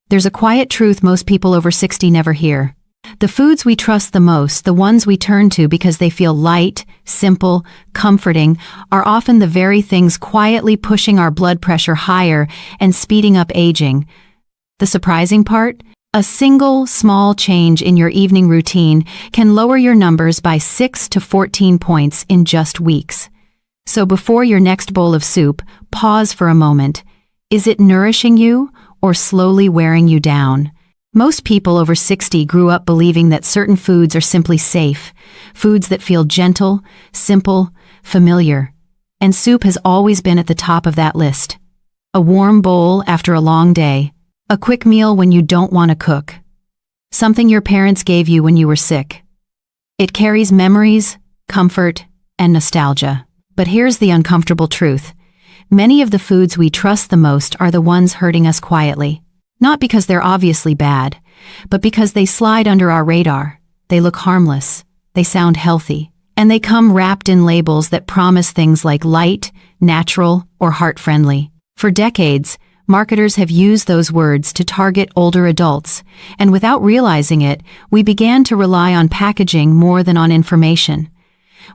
There's a quiet truth most people over 60 never hear. The foods we trust the most, the ones we turn to because they feel light, simple, comforting, are often the very things quietly pushing our blood pressure higher and speeding up aging. The surprising part? A single, small change in your evening routine can lower your numbers by 6 to 14 points in just weeks. So before your next bowl of soup, pause for a moment. Is it nourishing you or slowly wearing you down? Most people over 60 grew up believing that certain foods are simply safe, foods that feel gentle, simple, familiar. And soup has always been at the top of that list. A warm bowl after a long day. A quick meal when you don't want to cook. Something your parents gave you when you were sick. It carries memories, comfort, and nostalgia. But here's the uncomfortable truth. Many of the foods we trust the most are the ones hurting us quietly. Not because they're obviously bad, but because they slide under our radar. They look harmless, they sound healthy, and they come wrapped in labels that promise things like light, natural, or heart-friendly. For decades, marketers have used those words to target older adults, and without realizing it, we began to rely on packaging more than on information.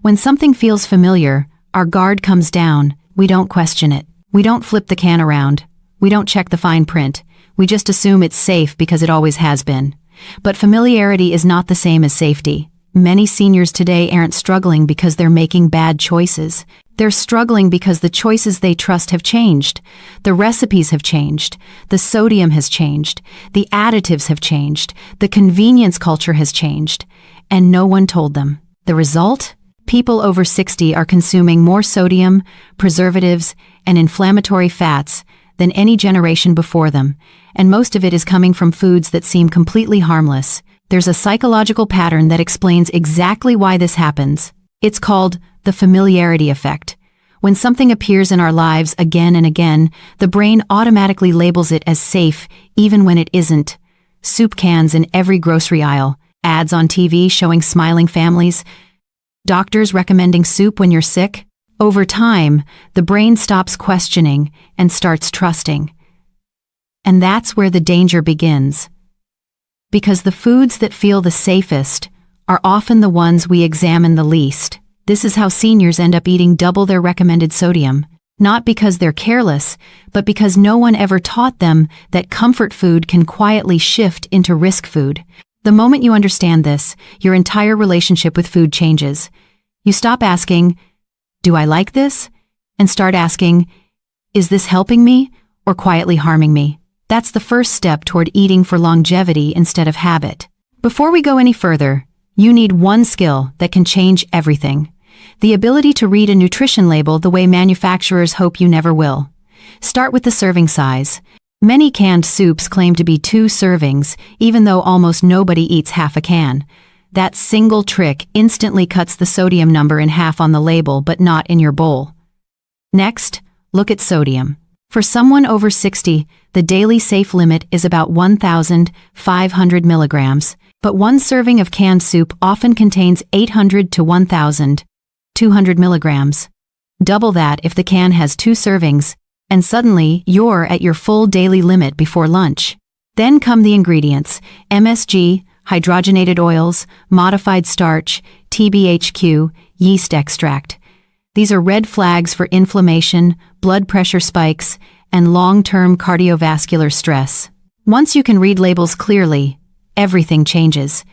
When something feels familiar, our guard comes down. We don't question it. We don't flip the can around. We don't check the fine print. We just assume it's safe because it always has been. But familiarity is not the same as safety. Many seniors today aren't struggling because they're making bad choices. They're struggling because the choices they trust have changed. The recipes have changed. The sodium has changed. The additives have changed. The convenience culture has changed. And no one told them. The result? People over 60 are consuming more sodium, preservatives, and inflammatory fats than any generation before them, and most of it is coming from foods that seem completely harmless. There's a psychological pattern that explains exactly why this happens. It's called the familiarity effect. When something appears in our lives again and again, the brain automatically labels it as safe, even when it isn't. Soup cans in every grocery aisle, ads on TV showing smiling families, doctors recommending soup when you're sick. Over time, the brain stops questioning and starts trusting. And that's where the danger begins. Because the foods that feel the safest are often the ones we examine the least. This is how seniors end up eating double their recommended sodium, not because they're careless, but because no one ever taught them that comfort food can quietly shift into risk food. The moment you understand this, your entire relationship with food changes. You stop asking, "Do I like this?" and start asking, "Is this helping me or quietly harming me?" That's the first step toward eating for longevity instead of habit. Before we go any further, you need one skill that can change everything. The ability to read a nutrition label the way manufacturers hope you never will. Start with the serving size. Many canned soups claim to be 2 servings, even though almost nobody eats half a can. That single trick instantly cuts the sodium number in half on the label, but not in your bowl. Next, look at sodium. For someone over 60, the daily safe limit is about 1,500 milligrams, but one serving of canned soup often contains 800 to 1,200 milligrams. Double that if the can has 2 servings, and suddenly you're at your full daily limit before lunch. Then come the ingredients: MSG, hydrogenated oils, modified starch, TBHQ, yeast extract. These are red flags for inflammation, blood pressure spikes, and long-term cardiovascular stress. Once you can read labels clearly, everything changes.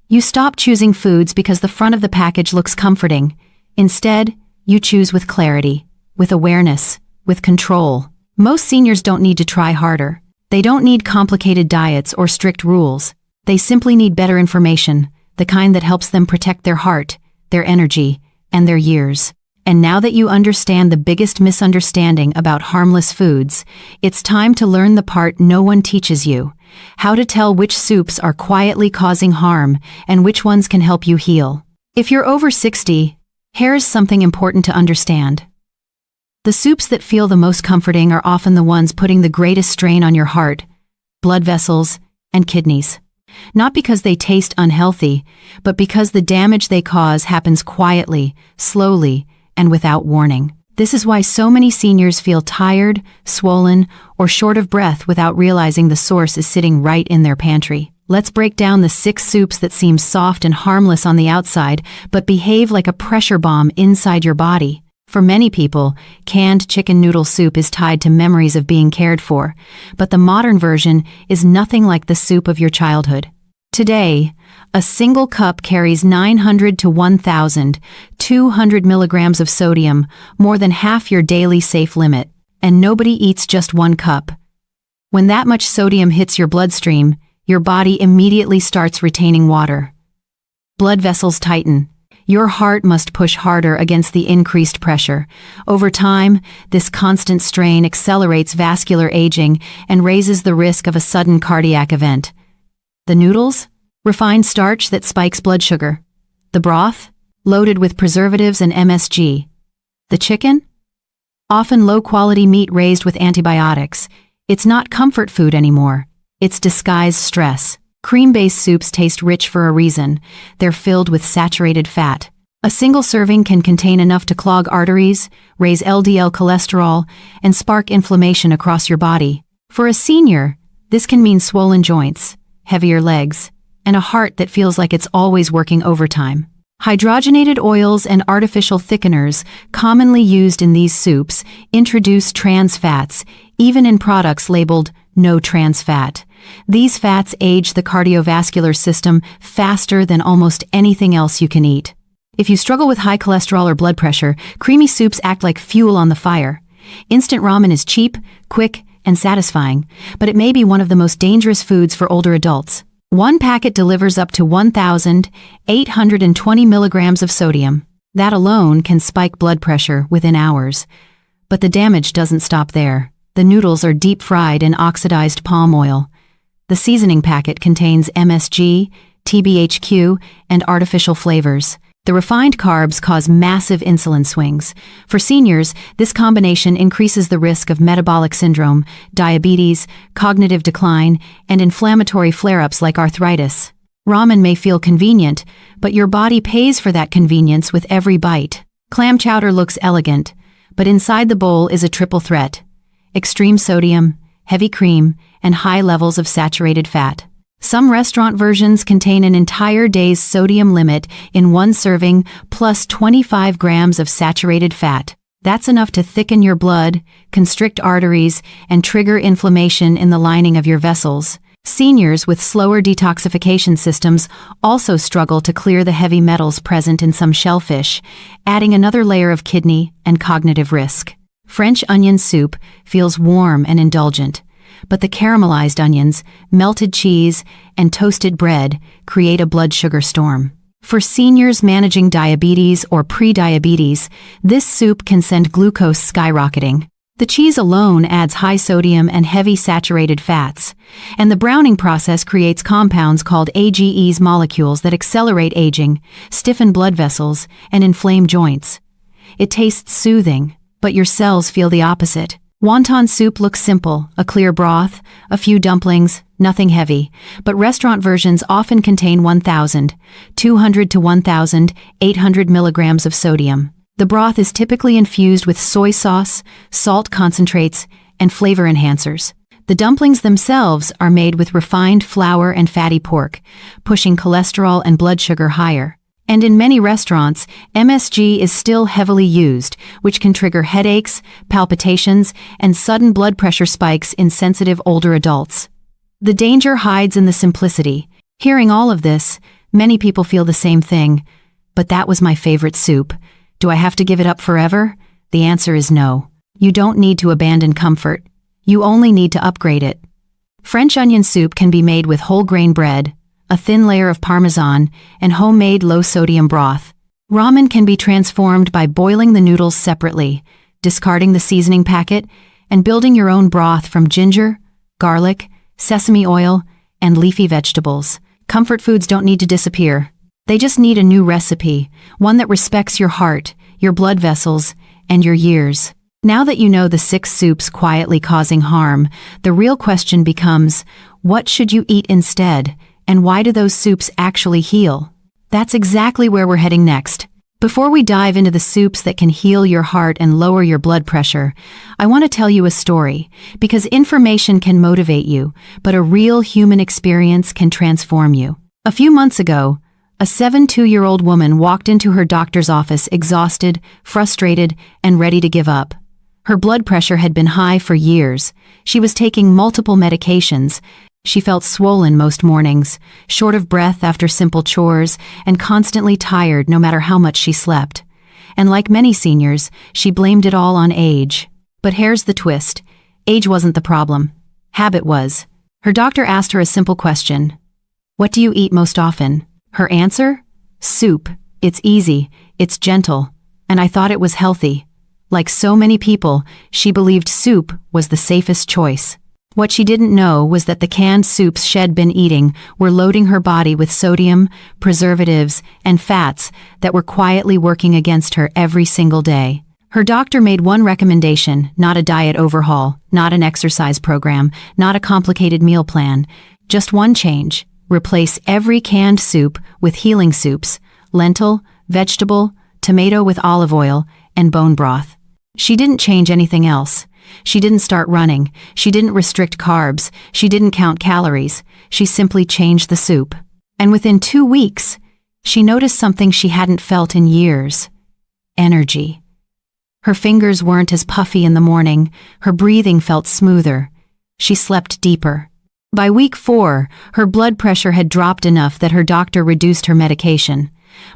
You stop choosing foods because the front of the package looks comforting. Instead, you choose with clarity, with awareness, with control. Most seniors don't need to try harder. They don't need complicated diets or strict rules. They simply need better information, the kind that helps them protect their heart, their energy, and their years. And now that you understand the biggest misunderstanding about harmless foods, it's time to learn the part no one teaches you: how to tell which soups are quietly causing harm and which ones can help you heal. If you're over 60, here's something important to understand. The soups that feel the most comforting are often the ones putting the greatest strain on your heart, blood vessels, and kidneys. Not because they taste unhealthy, but because the damage they cause happens quietly, slowly, and without warning. This is why so many seniors feel tired, swollen, or short of breath without realizing the source is sitting right in their pantry. Let's break down the 6 soups that seem soft and harmless on the outside, but behave like a pressure bomb inside your body. For many people, canned chicken noodle soup is tied to memories of being cared for, but the modern version is nothing like the soup of your childhood. Today, a single cup carries 900 to 1,200 milligrams of sodium, more than half your daily safe limit, and nobody eats just 1 cup. When that much sodium hits your bloodstream, your body immediately starts retaining water. Blood vessels tighten. Your heart must push harder against the increased pressure. Over time, this constant strain accelerates vascular aging and raises the risk of a sudden cardiac event. The noodles? Refined starch that spikes blood sugar. The broth? Loaded with preservatives and MSG. The chicken? Often low-quality meat raised with antibiotics. It's not comfort food anymore. It's disguised stress. Cream-based soups taste rich for a reason. They're filled with saturated fat. A single serving can contain enough to clog arteries, raise LDL cholesterol, and spark inflammation across your body. For a senior, this can mean swollen joints, heavier legs, and a heart that feels like it's always working overtime. Hydrogenated oils and artificial thickeners, commonly used in these soups, introduce trans fats, even in products labeled no trans fat. These fats age the cardiovascular system faster than almost anything else you can eat. If you struggle with high cholesterol or blood pressure, creamy soups act like fuel on the fire. Instant ramen is cheap, quick, and satisfying, but it may be one of the most dangerous foods for older adults. 1 packet delivers up to 1,820 milligrams of sodium. That alone can spike blood pressure within hours. But the damage doesn't stop there. The noodles are deep-fried in oxidized palm oil. The seasoning packet contains MSG, TBHQ, and artificial flavors. The refined carbs cause massive insulin swings. For seniors, this combination increases the risk of metabolic syndrome, diabetes, cognitive decline, and inflammatory flare-ups like arthritis. Ramen may feel convenient, but your body pays for that convenience with every bite. Clam chowder looks elegant, but inside the bowl is a triple threat: extreme sodium, heavy cream, and high levels of saturated fat. Some restaurant versions contain an entire day's sodium limit in 1 serving, plus 25 grams of saturated fat. That's enough to thicken your blood, constrict arteries, and trigger inflammation in the lining of your vessels. Seniors with slower detoxification systems also struggle to clear the heavy metals present in some shellfish, adding another layer of kidney and cognitive risk. French onion soup feels warm and indulgent, but the caramelized onions, melted cheese, and toasted bread create a blood sugar storm. For seniors managing diabetes or pre-diabetes, this soup can send glucose skyrocketing. The cheese alone adds high sodium and heavy saturated fats, and the browning process creates compounds called AGEs molecules that accelerate aging, stiffen blood vessels, and inflame joints. It tastes soothing, but your cells feel the opposite. Wonton soup looks simple: a clear broth, a few dumplings, nothing heavy, but restaurant versions often contain 1,200 to 1,800 milligrams of sodium. The broth is typically infused with soy sauce, salt concentrates, and flavor enhancers. The dumplings themselves are made with refined flour and fatty pork, pushing cholesterol and blood sugar higher. And in many restaurants, MSG is still heavily used, which can trigger headaches, palpitations, and sudden blood pressure spikes in sensitive older adults. The danger hides in the simplicity. Hearing all of this, many people feel the same thing. But that was my favorite soup. Do I have to give it up forever? The answer is no. You don't need to abandon comfort. You only need to upgrade it. French onion soup can be made with whole grain bread, a thin layer of parmesan, and homemade low-sodium broth. Ramen can be transformed by boiling the noodles separately, discarding the seasoning packet, and building your own broth from ginger, garlic, sesame oil, and leafy vegetables. Comfort foods don't need to disappear. They just need a new recipe, one that respects your heart, your blood vessels, and your years. Now that you know the 6 soups quietly causing harm, the real question becomes, what should you eat instead? And why do those soups actually heal? That's exactly where we're heading next. Before we dive into the soups that can heal your heart and lower your blood pressure, I want to tell you a story, because information can motivate you, but a real human experience can transform you. A few months ago, a 72-year-old woman walked into her doctor's office exhausted, frustrated, and ready to give up. Her blood pressure had been high for years. She was taking multiple medications. She felt swollen most mornings, short of breath after simple chores, and constantly tired no matter how much she slept. And like many seniors, she blamed it all on age. But here's the twist. Age wasn't the problem. Habit was. Her doctor asked her a simple question. What do you eat most often? Her answer? Soup. It's easy, it's gentle. And I thought it was healthy. Like so many people, she believed soup was the safest choice. What she didn't know was that the canned soups she'd been eating were loading her body with sodium, preservatives, and fats that were quietly working against her every single day. Her doctor made one recommendation, not a diet overhaul, not an exercise program, not a complicated meal plan. Just one change. Replace every canned soup with healing soups, lentil, vegetable, tomato with olive oil, and bone broth. She didn't change anything else. She didn't start running. She didn't restrict carbs. She didn't count calories. She simply changed the soup. And within 2 weeks, she noticed something she hadn't felt in years. Energy. Her fingers weren't as puffy in the morning. Her breathing felt smoother. She slept deeper. By week 4, her blood pressure had dropped enough that her doctor reduced her medication.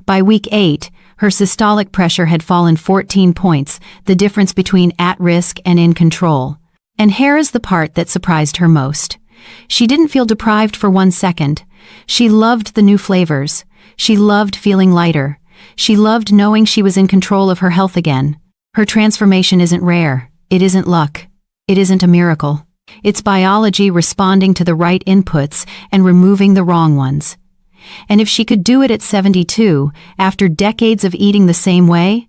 By week 8, her systolic pressure had fallen 14 points, the difference between at risk and in control. And here is the part that surprised her most. She didn't feel deprived for 1 second. She loved the new flavors. She loved feeling lighter. She loved knowing she was in control of her health again. Her transformation isn't rare. It isn't luck. It isn't a miracle. It's biology responding to the right inputs and removing the wrong ones. And if she could do it at 72, after decades of eating the same way,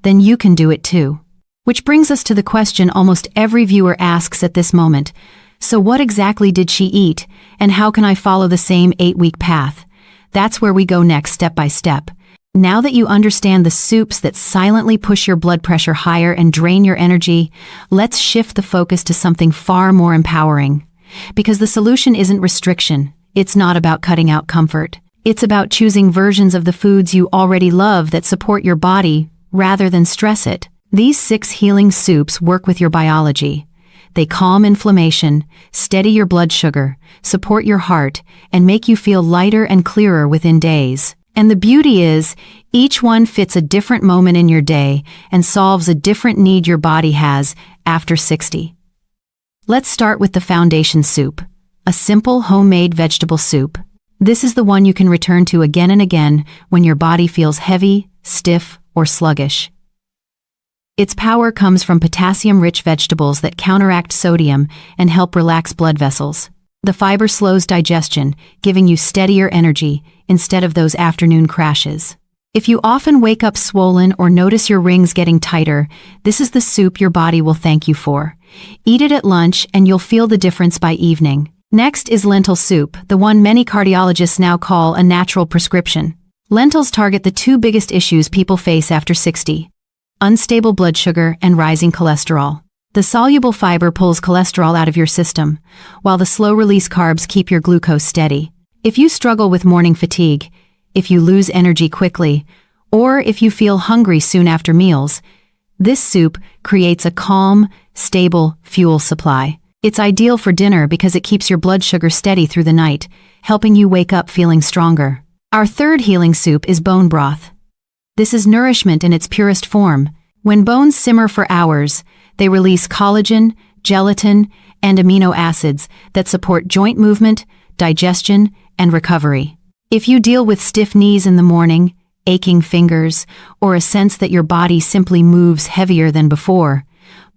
then you can do it too. Which brings us to the question almost every viewer asks at this moment. So what exactly did she eat, and how can I follow the same 8-week path? That's where we go next, step by step. Now that you understand the soups that silently push your blood pressure higher and drain your energy, let's shift the focus to something far more empowering. Because the solution isn't restriction. It's not about cutting out comfort. It's about choosing versions of the foods you already love that support your body rather than stress it. These 6 healing soups work with your biology. They calm inflammation, steady your blood sugar, support your heart, and make you feel lighter and clearer within days. And the beauty is, each one fits a different moment in your day and solves a different need your body has after 60. Let's start with the foundation soup. A simple homemade vegetable soup. This is the one you can return to again and again when your body feels heavy, stiff, or sluggish. Its power comes from potassium-rich vegetables that counteract sodium and help relax blood vessels. The fiber slows digestion, giving you steadier energy instead of those afternoon crashes. If you often wake up swollen or notice your rings getting tighter, this is the soup your body will thank you for. Eat it at lunch and you'll feel the difference by evening. Next is lentil soup, the one many cardiologists now call a natural prescription. Lentils target the 2 biggest issues people face after 60: unstable blood sugar and rising cholesterol. The soluble fiber pulls cholesterol out of your system, while the slow-release carbs keep your glucose steady. If you struggle with morning fatigue, if you lose energy quickly, or if you feel hungry soon after meals, this soup creates a calm, stable fuel supply. It's ideal for dinner because it keeps your blood sugar steady through the night, helping you wake up feeling stronger. Our third healing soup is bone broth. This is nourishment in its purest form. When bones simmer for hours, they release collagen, gelatin, and amino acids that support joint movement, digestion, and recovery. If you deal with stiff knees in the morning, aching fingers, or a sense that your body simply moves heavier than before,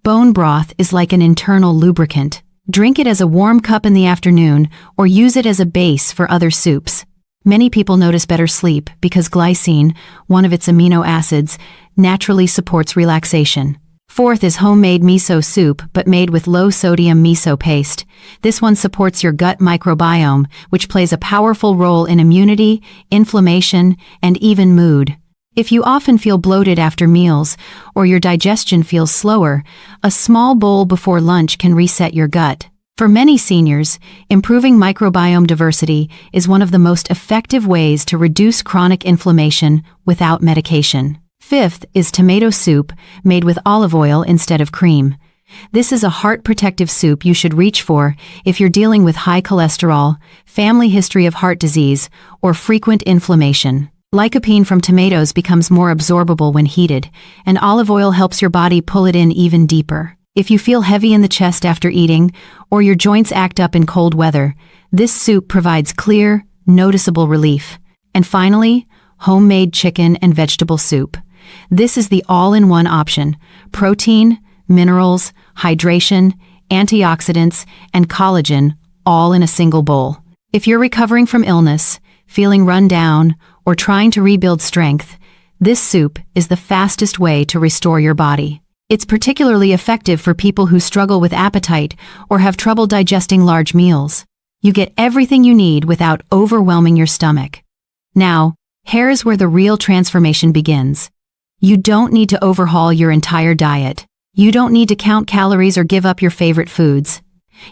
bone broth is like an internal lubricant. Drink it as a warm cup in the afternoon or use it as a base for other soups. Many people notice better sleep because glycine, one of its amino acids, naturally supports relaxation. Fourth is homemade miso soup, but made with low-sodium miso paste. This one supports your gut microbiome, which plays a powerful role in immunity, inflammation, and even mood. If you often feel bloated after meals or your digestion feels slower, a small bowl before lunch can reset your gut. For many seniors, improving microbiome diversity is one of the most effective ways to reduce chronic inflammation without medication. Fifth is tomato soup made with olive oil instead of cream. This is a heart-protective soup you should reach for if you're dealing with high cholesterol, family history of heart disease, or frequent inflammation. Lycopene from tomatoes becomes more absorbable when heated, and olive oil helps your body pull it in even deeper. If you feel heavy in the chest after eating, or your joints act up in cold weather, this soup provides clear, noticeable relief. And finally, homemade chicken and vegetable soup. This is the all-in-one option: protein, minerals, hydration, antioxidants, and collagen, all in a single bowl. If you're recovering from illness, feeling run down, or trying to rebuild strength, this soup is the fastest way to restore your body. It's particularly effective for people who struggle with appetite or have trouble digesting large meals. You get everything you need without overwhelming your stomach. Now, here's where the real transformation begins. You don't need to overhaul your entire diet. You don't need to count calories or give up your favorite foods.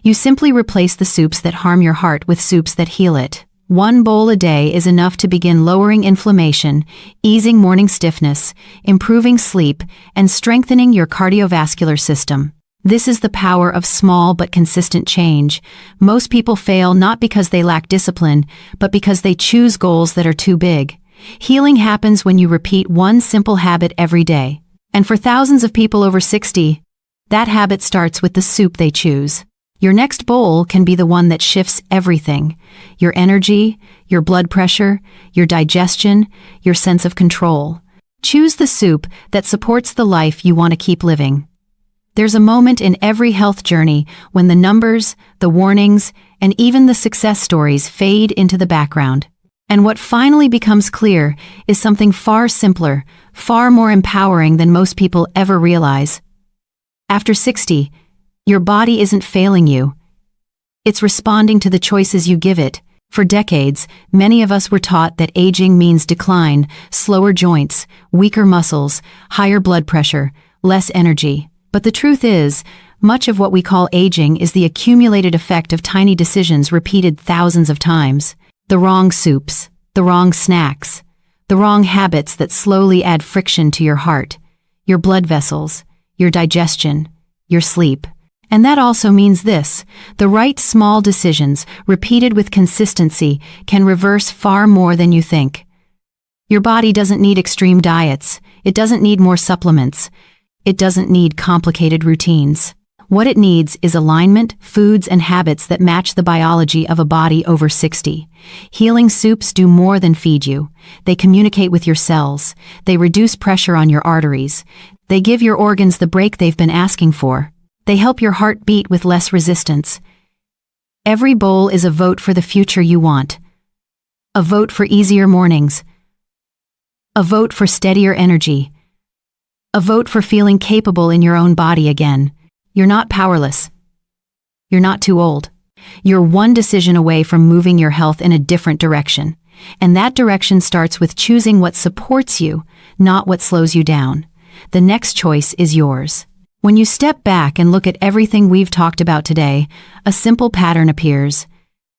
You simply replace the soups that harm your heart with soups that heal it. One bowl a day is enough to begin lowering inflammation, easing morning stiffness, improving sleep, and strengthening your cardiovascular system. This is the power of small but consistent change. Most people fail not because they lack discipline, but because they choose goals that are too big. Healing happens when you repeat one simple habit every day. And for thousands of people over 60, that habit starts with the soup they choose. Your next bowl can be the one that shifts everything: your energy, your blood pressure, your digestion, your sense of control. Choose the soup that supports the life you want to keep living. There's a moment in every health journey when the numbers, the warnings, and even the success stories fade into the background. And what finally becomes clear is something far simpler, far more empowering than most people ever realize. After 60, your body isn't failing you. It's responding to the choices you give it. For decades, many of us were taught that aging means decline, slower joints, weaker muscles, higher blood pressure, less energy. But the truth is, much of what we call aging is the accumulated effect of tiny decisions repeated thousands of times. The wrong soups, the wrong snacks, the wrong habits that slowly add friction to your heart, your blood vessels, your digestion, your sleep. And that also means this: the right small decisions, repeated with consistency, can reverse far more than you think. Your body doesn't need extreme diets. It doesn't need more supplements. It doesn't need complicated routines. What it needs is alignment, foods, and habits that match the biology of a body over 60. Healing soups do more than feed you. They communicate with your cells. They reduce pressure on your arteries. They give your organs the break they've been asking for. They help your heart beat with less resistance. Every bowl is a vote for the future you want. A vote for easier mornings. A vote for steadier energy. A vote for feeling capable in your own body again. You're not powerless. You're not too old. You're one decision away from moving your health in a different direction. And that direction starts with choosing what supports you, not what slows you down. The next choice is yours. When you step back and look at everything we've talked about today, a simple pattern appears.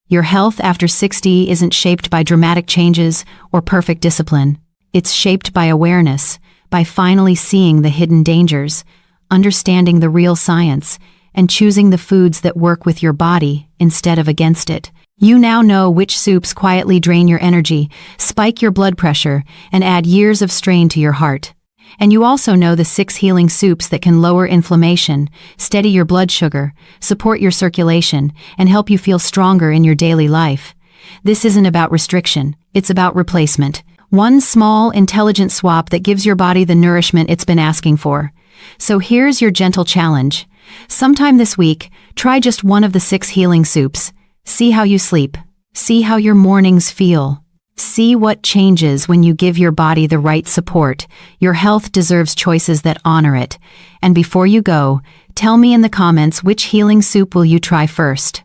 Your health after 60 isn't shaped by dramatic changes or perfect discipline. It's shaped by awareness, by finally seeing the hidden dangers, understanding the real science, and choosing the foods that work with your body instead of against it. You now know which soups quietly drain your energy, spike your blood pressure, and add years of strain to your heart. And you also know the 6 healing soups that can lower inflammation, steady your blood sugar, support your circulation, and help you feel stronger in your daily life. This isn't about restriction, it's about replacement. One small, intelligent swap that gives your body the nourishment it's been asking for. So here's your gentle challenge. Sometime this week, try just one of the 6 healing soups. See how you sleep. See how your mornings feel. See what changes when you give your body the right support. Your health deserves choices that honor it. And before you go, tell me in the comments which healing soup will you try first.